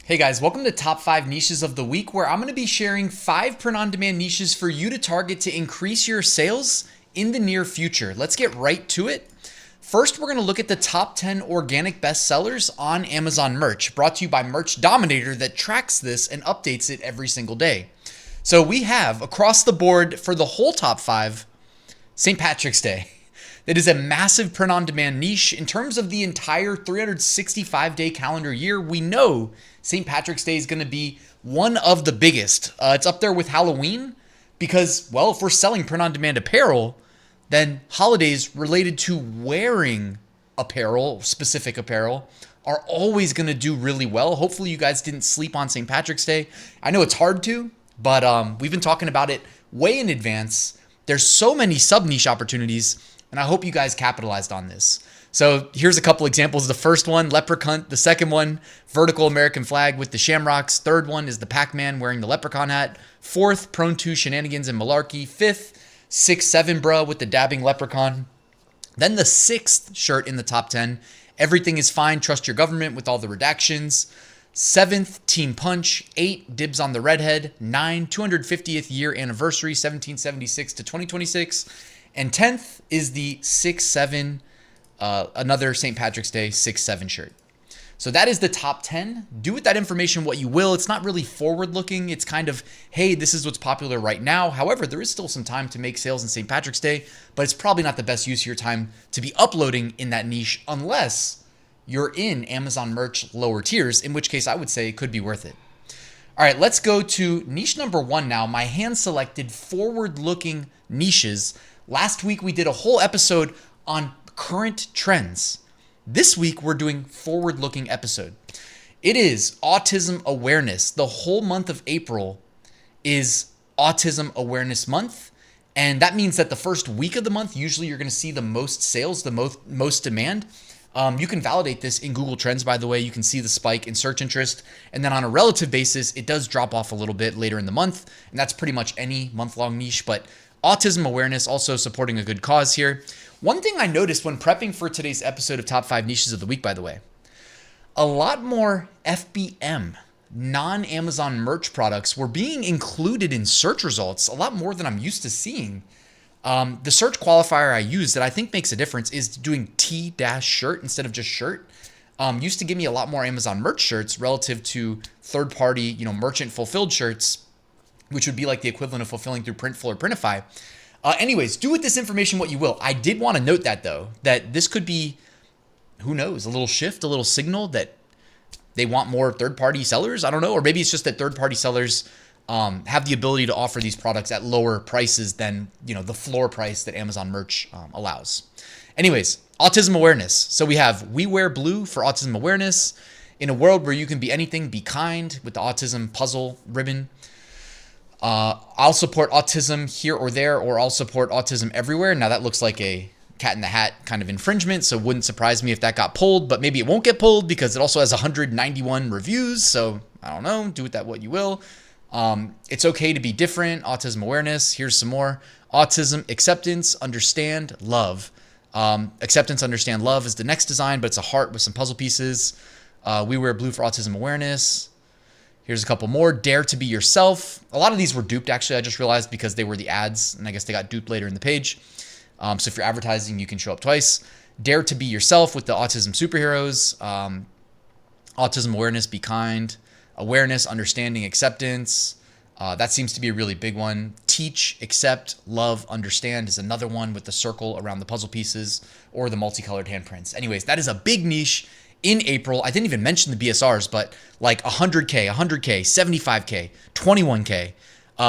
Hey guys, welcome to Top 5 Niches of the Week, where I'm going to be sharing 5 print-on-demand niches for you to target to increase your sales in the near future. Let's get right to it. First, we're going to look at the top 10 organic bestsellers on Amazon Merch, brought to you by Merch Dominator that tracks this and updates it every single day. So we have, across the board for the whole top 5, St. Patrick's Day. That is a massive print-on-demand niche. In terms of the entire 365-day calendar year, we know St. Patrick's Day is going to be one of the biggest. It's up there with Halloween because, well, if we're selling print-on-demand apparel, then holidays related to wearing apparel, specific apparel, are always going to do really well. Hopefully you guys didn't sleep on St. Patrick's Day. I know it's hard to, but we've been talking about it way in advance. There's so many sub-niche opportunities, and I hope you guys capitalized on this. So here's a couple examples. The first one, leprechaun. The second one, vertical American flag with the shamrocks. Third one is the Pac-Man wearing the leprechaun hat. Fourth, prone to shenanigans and malarkey. Fifth, 6'7" bruh with the dabbing leprechaun. Then the sixth shirt in the top 10, everything is fine, trust your government with all the redactions. Seventh, Team Punch. 8, dibs on the redhead. 9, 250th year anniversary, 1776 to 2026. And 10th is the 6'7", another St. Patrick's Day 6'7" shirt. So that is the top 10. Do with that information what you will. It's not really forward looking. It's kind of, hey, this is what's popular right now. However, there is still some time to make sales in St. Patrick's Day, but it's probably not the best use of your time to be uploading in that niche unless you're in Amazon Merch lower tiers, in which case I would say it could be worth it. All right, let's go to niche number 1 now. My hand-selected forward-looking niches. Last week, we did a whole episode on current trends. This week, we're doing forward-looking episode. It is autism awareness. The whole month of April is Autism Awareness Month. And that means that the first week of the month, usually you're going to see the most sales, the most demand. You can validate this in Google Trends, by the way. You can see the spike in search interest. And then on a relative basis, it does drop off a little bit later in the month. And that's pretty much any month-long niche. But autism awareness, also supporting a good cause here. One thing I noticed when prepping for today's episode of Top 5 Niches of the Week, by the way, a lot more FBM, non-Amazon merch products were being included in search results, a lot more than I'm used to seeing. The search qualifier I use that I think makes a difference is doing T-shirt instead of just shirt. Used to give me a lot more Amazon merch shirts relative to third-party, merchant fulfilled shirts, which would be like the equivalent of fulfilling through Printful or Printify. Anyways, do with this information what you will. I did want to note that, though, that this could be, who knows, a little shift, a little signal that they want more third-party sellers. I don't know. Or maybe it's just that third-party sellers have the ability to offer these products at lower prices than, the floor price that Amazon Merch allows. Anyways, autism awareness. So we have We Wear Blue for autism awareness. In a world where you can be anything, be kind with the autism puzzle ribbon. I'll support autism here or there, or I'll support autism everywhere. Now that looks like a Cat in the Hat kind of infringement, so it wouldn't surprise me if that got pulled, but maybe it won't get pulled because it also has 191 reviews. So I don't know, do with that what you will. It's okay to be different. Autism awareness. Here's some more. Autism acceptance, understand, love. Acceptance, understand, love is the next design, but it's a heart with some puzzle pieces. We Wear Blue for autism awareness. Here's a couple more. Dare to be yourself. A lot of these were duped, actually, I just realized, because they were the ads, and I guess they got duped later in the page. So if you're advertising, you can show up twice. Dare to be yourself with the autism superheroes. Autism awareness, be kind. Awareness, understanding, acceptance. That seems to be a really big one. Teach, accept, love, understand is another one with the circle around the puzzle pieces or the multicolored handprints. Anyways, that is a big niche. In April, I didn't even mention the BSRs, but like 100K, 75K, 21K,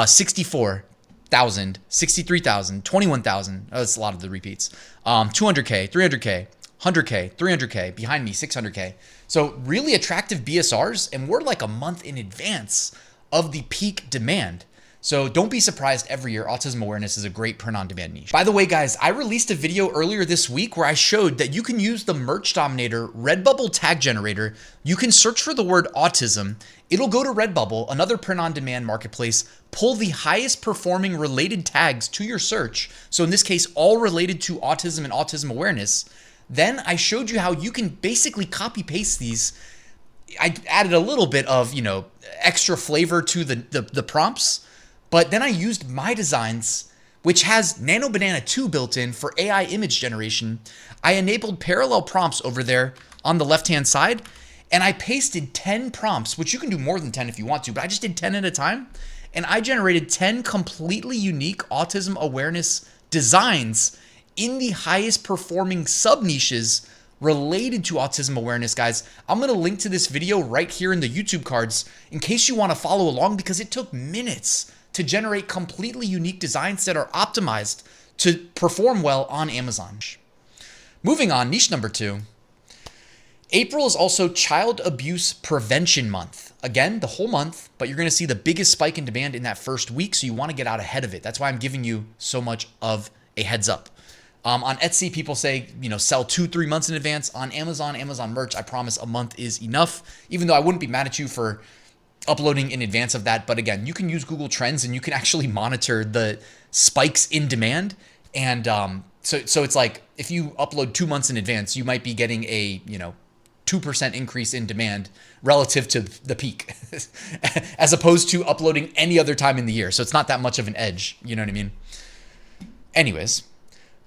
64,000, 63,000, 21,000. Oh, that's a lot of the repeats. 200K, 300K, 100K, 300K, behind me, 600K. So really attractive BSRs, and we're like a month in advance of the peak demand. So don't be surprised every year. Autism awareness is a great print-on-demand niche. By the way, guys, I released a video earlier this week where I showed that you can use the Merch Dominator Redbubble tag generator. You can search for the word autism. It'll go to Redbubble, another print-on-demand marketplace, pull the highest performing related tags to your search. So in this case, all related to autism and autism awareness. Then I showed you how you can basically copy paste these I added a little bit of, extra flavor to the prompts, but then I used my designs, which has Nano Banana 2 built in for AI image generation. I enabled parallel prompts over there on the left-hand side, and I pasted 10 prompts, which you can do more than 10 if you want to, but I just did 10 at a time, and I generated 10 completely unique autism awareness designs in the highest performing sub-niches related to autism awareness, guys. I'm going to link to this video right here in the YouTube cards in case you want to follow along, because it took minutes to generate completely unique designs that are optimized to perform well on Amazon. Moving on, niche number 2. April is also Child Abuse Prevention Month. Again, the whole month, but you're going to see the biggest spike in demand in that first week, so you want to get out ahead of it. That's why I'm giving you so much of a heads up. On Etsy, people say, sell 2-3 months in advance. On Amazon merch, I promise a month is enough, even though I wouldn't be mad at you for uploading in advance of that. But again, you can use Google Trends and you can actually monitor the spikes in demand. And so it's like if you upload 2 months in advance, you might be getting a 2% increase in demand relative to the peak, as opposed to uploading any other time in the year. So it's not that much of an edge. You know what I mean? Anyways.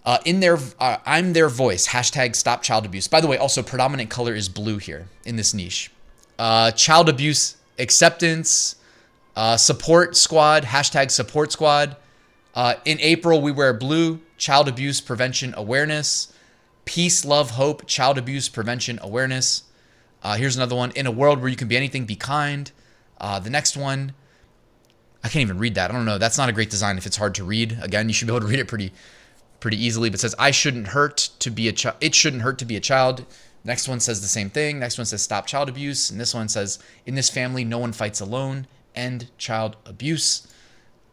I'm their voice, hashtag stop child abuse. By the way, also predominant color is blue here in this niche. Child abuse acceptance, support squad, hashtag support squad. In April, we wear blue, child abuse prevention awareness. Peace, love, hope, child abuse prevention awareness. Here's another one. In a world where you can be anything, be kind. The next one, I can't even read that. I don't know. That's not a great design if it's hard to read. Again, you should be able to read it pretty easily, but it says, it shouldn't hurt to be a child. Next one says the same thing. Next one says stop child abuse. And this one says, in this family, no one fights alone. End child abuse.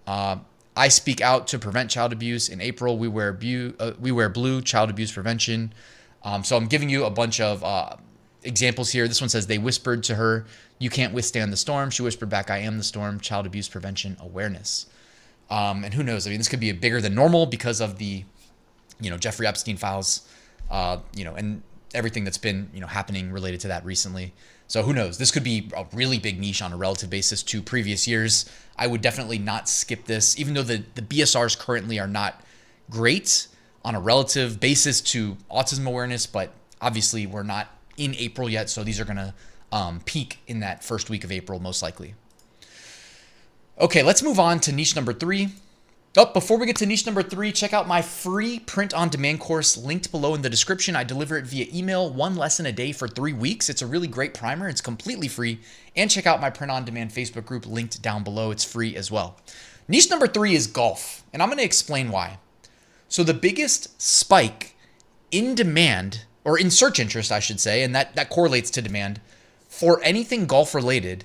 I speak out to prevent child abuse. In April, we wear blue, child abuse prevention. So I'm giving you a bunch of examples here. This one says, they whispered to her, you can't withstand the storm. She whispered back, I am the storm. Child abuse prevention awareness. And who knows? I mean, this could be bigger than normal because of the Jeffrey Epstein files, and everything that's been, happening related to that recently. So who knows? This could be a really big niche on a relative basis to previous years. I would definitely not skip this, even though the BSRs currently are not great on a relative basis to autism awareness, but obviously we're not in April yet. So these are going to peak in that first week of April, most likely. Okay, let's move on to niche number 3. Before we get to niche number 3, check out my free print-on-demand course linked below in the description. I deliver it via email, 1 lesson a day for 3 weeks. It's a really great primer. It's completely free. And check out my print-on-demand Facebook group linked down below. It's free as well. Niche number 3 is golf, and I'm going to explain why. So the biggest spike in demand, or in search interest, I should say, and that correlates to demand, for anything golf-related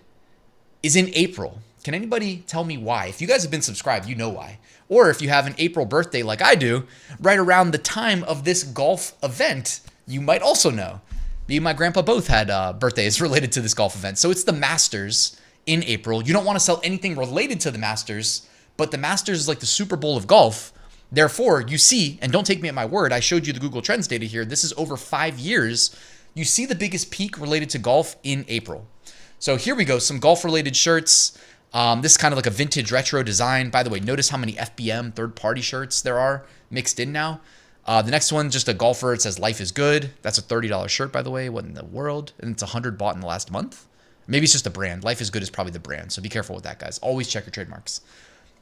is in April. Can anybody tell me why? If you guys have been subscribed, you know why. Or if you have an April birthday like I do, right around the time of this golf event, you might also know. Me and my grandpa both had birthdays related to this golf event. So it's the Masters in April. You don't want to sell anything related to the Masters, but the Masters is like the Super Bowl of golf. Therefore, you see, and don't take me at my word, I showed you the Google Trends data here. This is over 5 years. You see the biggest peak related to golf in April. So here we go, some golf-related shirts. This is kind of like a vintage retro design. By the way, notice how many FBM third-party shirts there are mixed in now. The next one, just a golfer. It says life is good. That's a $30 shirt, by the way. What in the world? And it's 100 bought in the last month. Maybe it's just a brand. Life is good is probably the brand. So be careful with that, guys. Always check your trademarks.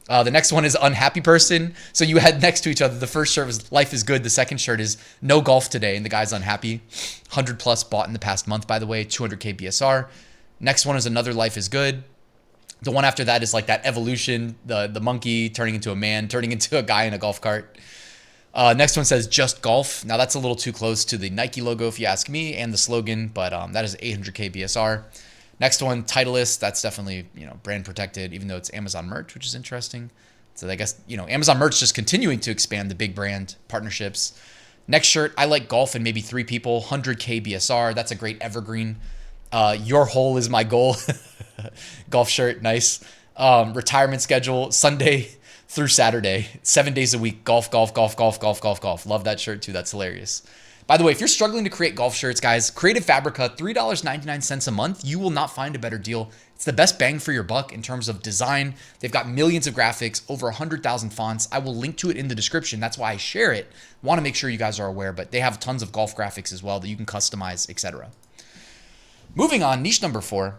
The next one is unhappy person. So you had next to each other. The first shirt was life is good. The second shirt is no golf today. And the guy's unhappy. 100 plus bought in the past month, by the way. 200K BSR. Next one is another life is good. The one after that is like that evolution, the monkey turning into a man, turning into a guy in a golf cart. Next one says just golf. Now that's a little too close to the Nike logo if you ask me and the slogan, but that is 800K BSR. Next one, Titleist. That's definitely, brand protected, even though it's Amazon merch, which is interesting. So I guess, Amazon merch just continuing to expand the big brand partnerships. Next shirt, I like golf and maybe 3 people, 100K BSR. That's a great evergreen. Your hole is my goal. Golf shirt, nice. Retirement schedule, Sunday through Saturday, 7 days a week. Golf, golf, golf, golf, golf, golf, golf. Love that shirt too. That's hilarious. By the way, if you're struggling to create golf shirts, guys, Creative Fabrica, $3.99 a month. You will not find a better deal. It's the best bang for your buck in terms of design. They've got millions of graphics, over 100,000 fonts. I will link to it in the description. That's why I share it. Want to make sure you guys are aware, but they have tons of golf graphics as well that you can customize, etc. Moving on, niche number 4.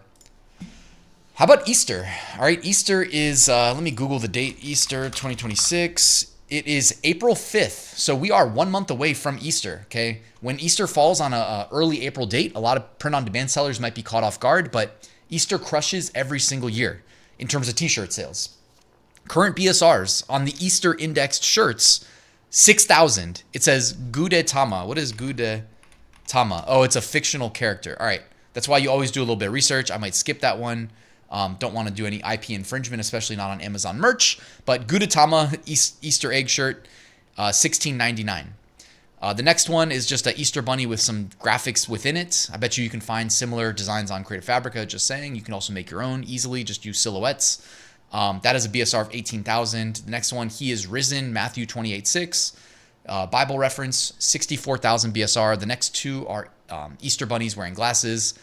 How about Easter? All right, Easter is, let me Google the date, Easter 2026. It is April 5th. So we are 1 month away from Easter, okay? When Easter falls on a early April date, a lot of print-on-demand sellers might be caught off guard, but Easter crushes every single year in terms of t-shirt sales. Current BSRs on the Easter indexed shirts, 6,000. It says Gudetama. What is Gudetama? Oh, it's a fictional character. All right. That's why you always do a little bit of research. I might skip that one. Don't want to do any IP infringement, especially not on Amazon merch. But Gudetama Easter egg shirt, $16.99. The next one is just an Easter bunny with some graphics within it. I bet you can find similar designs on Creative Fabrica, just saying. You can also make your own easily, just use silhouettes. That is a BSR of 18,000. The next one, He is Risen, Matthew 28:6. Bible reference, 64,000 BSR. The next two are Easter bunnies wearing glasses.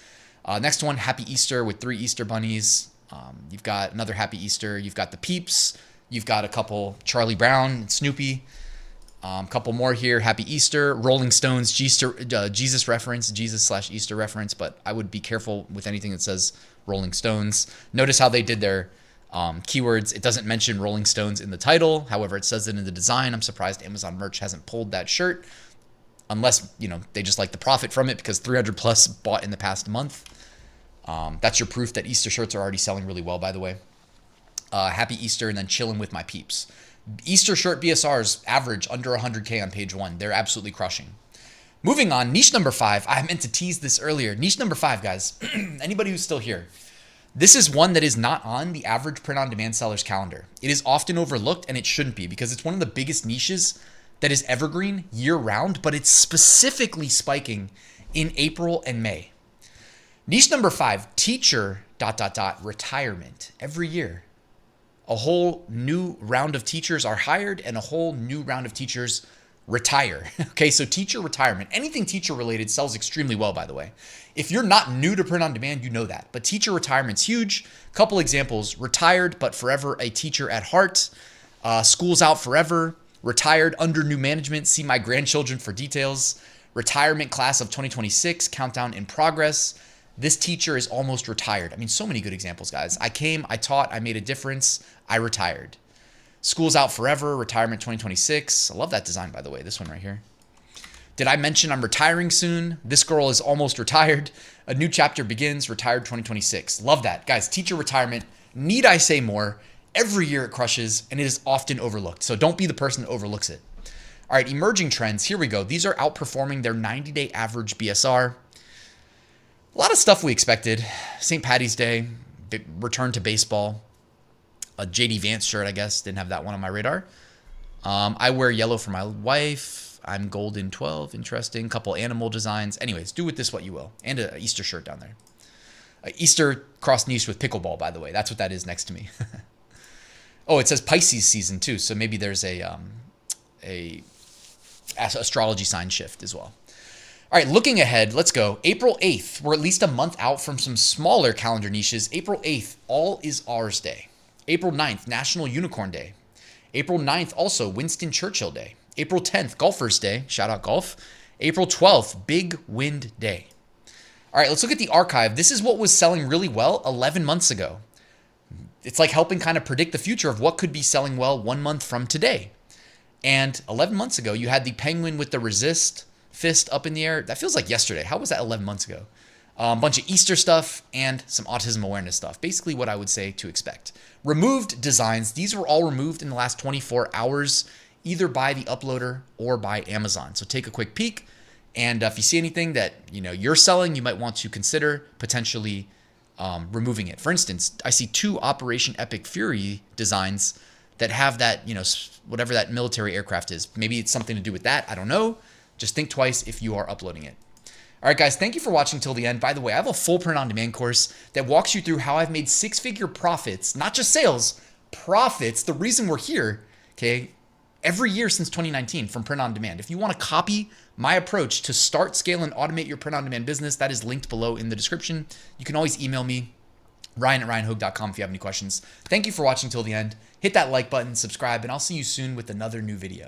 Next one, Happy Easter with 3 Easter bunnies. You've got another Happy Easter. You've got the Peeps. You've got a couple Charlie Brown and Snoopy. Couple more here. Happy Easter. Rolling Stones, Jesus reference, Jesus/Easter reference, but I would be careful with anything that says Rolling Stones. Notice how they did their keywords. It doesn't mention Rolling Stones in the title. However, it says it in the design. I'm surprised Amazon merch hasn't pulled that shirt, unless, they just like the profit from it, because 300 plus bought in the past month. That's your proof that Easter shirts are already selling really well, by the way. Happy Easter, and then Chillin' with My Peeps. Easter shirt BSRs average under 100K on page 1. They're absolutely crushing. Moving on, niche number 5. I meant to tease this earlier. Niche number 5, guys. Anybody who's still here. This is one that is not on the average print-on-demand seller's calendar. It is often overlooked, and it shouldn't be, because it's one of the biggest niches that is evergreen year-round, but it's specifically spiking in April and May. Niche number 5, teacher ... retirement. Every year, a whole new round of teachers are hired and a whole new round of teachers retire. Okay, so teacher retirement. Anything teacher related sells extremely well, by the way. If you're not new to print on demand, you know that. But teacher retirement's huge. Couple examples: retired but forever a teacher at heart. School's out forever. Retired under new management. See my grandchildren for details. Retirement class of 2026. Countdown in progress. This teacher is almost retired. I mean, so many good examples, guys. I came, I taught, I made a difference, I retired. School's out forever, retirement 2026. I love that design, by the way, this one right here. Did I mention I'm retiring soon? This girl is almost retired. A new chapter begins, retired 2026. Love that. Guys, teacher retirement, need I say more? Every year it crushes, and it is often overlooked. So don't be the person that overlooks it. All right, emerging trends. Here we go. These are outperforming their 90-day average BSR. A lot of stuff we expected. St. Patty's Day, return to baseball. A JD Vance shirt, I guess. Didn't have that one on my radar. I wear yellow for my wife. I'm golden 12. Interesting. Couple animal designs. Anyways, do with this what you will. And an Easter shirt down there. Easter cross niche with pickleball, by the way. That's what that is next to me. Oh, it says Pisces season too. So maybe there's a astrology sign shift as well. All right, looking ahead, let's go. April 8th, we're at least a month out from some smaller calendar niches. April 8th, All Is Ours Day. April 9th, National Unicorn Day. April 9th, also Winston Churchill Day. April 10th, Golfers Day. Shout out golf. April 12th, Big Wind Day. All right, let's look at the archive. This is what was selling really well 11 months ago. It's like helping kind of predict the future of what could be selling well 1 month from today. And 11 months ago, you had the penguin with the resist fist up in the air. That feels like yesterday. How was that 11 months ago? A bunch of Easter stuff and some autism awareness stuff. Basically what I would say to expect. Removed designs. These were all removed in the last 24 hours, either by the uploader or by Amazon. So take a quick peek. And if you see anything that you're selling, you might want to consider potentially removing it. For instance, I see 2 Operation Epic Fury designs that have that, whatever that military aircraft is. Maybe it's something to do with that. I don't know. Just think twice if you are uploading it. All right, guys, thank you for watching till the end. By the way, I have a full print-on-demand course that walks you through how I've made 6-figure profits, not just sales, profits. The reason we're here, okay, every year since 2019 from print on demand. If you want to copy my approach to start, scale, and automate your print on demand business, that is linked below in the description. You can always email me, ryan@ryanhogue.com, if you have any questions. Thank you for watching till the end. Hit that like button, subscribe, and I'll see you soon with another new video.